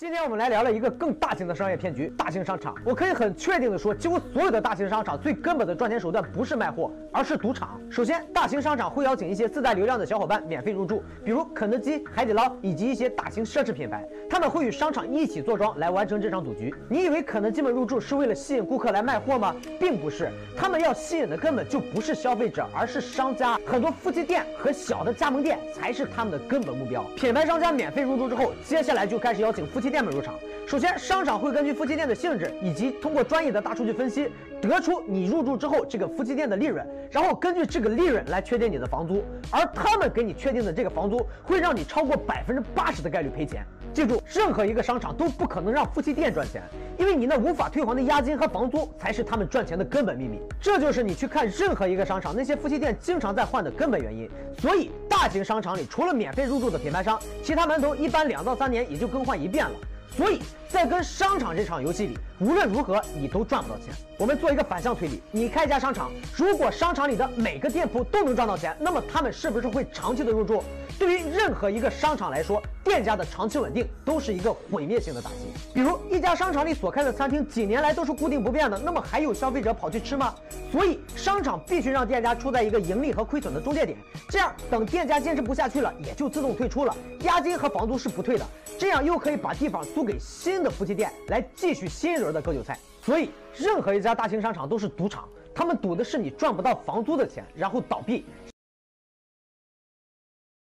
今天我们来聊聊一个更大型的商业骗局——大型商场。我可以很确定的说，几乎所有的大型商场最根本的赚钱手段不是卖货，而是赌场。首先，大型商场会邀请一些自带流量的小伙伴免费入驻，比如肯德基、海底捞以及一些大型奢侈品牌，他们会与商场一起坐庄来完成这场赌局。你以为肯德基们入驻是为了吸引顾客来卖货吗？并不是，他们要吸引的根本就不是消费者，而是商家。很多夫妻店和小的加盟店才是他们的根本目标。品牌商家免费入驻之后，接下来就开始邀请夫妻店们入场。首先，商场会根据夫妻店的性质以及通过专业的大数据分析，得出你入驻之后这个夫妻店的利润，然后根据这个利润来确定你的房租。而他们给你确定的这个房租，会让你超过80%的概率赔钱。记住，任何一个商场都不可能让夫妻店赚钱，因为你那无法退还的押金和房租才是他们赚钱的根本秘密。这就是你去看任何一个商场，那些夫妻店经常在换的根本原因。所以，大型商场里除了免费入驻的品牌商，其他门头一般2到3年也就更换一遍了。所以在跟商场这场游戏里，无论如何你都赚不到钱。我们做一个反向推理，你开一家商场，如果商场里的每个店铺都能赚到钱，那么他们是不是会长期的入驻？对于任何一个商场来说，店家的长期稳定都是一个毁灭性的打击。比如一家商场里所开的餐厅几年来都是固定不变的，那么还有消费者跑去吃吗？所以商场必须让店家处在一个盈利和亏损的中介点，这样等店家坚持不下去了，也就自动退出了，押金和房租是不退的，这样又可以把地方租给新的夫妻店来继续新一轮的割韭菜。所以任何一家大型商场都是赌场，他们赌的是你赚不到房租的钱，然后倒闭，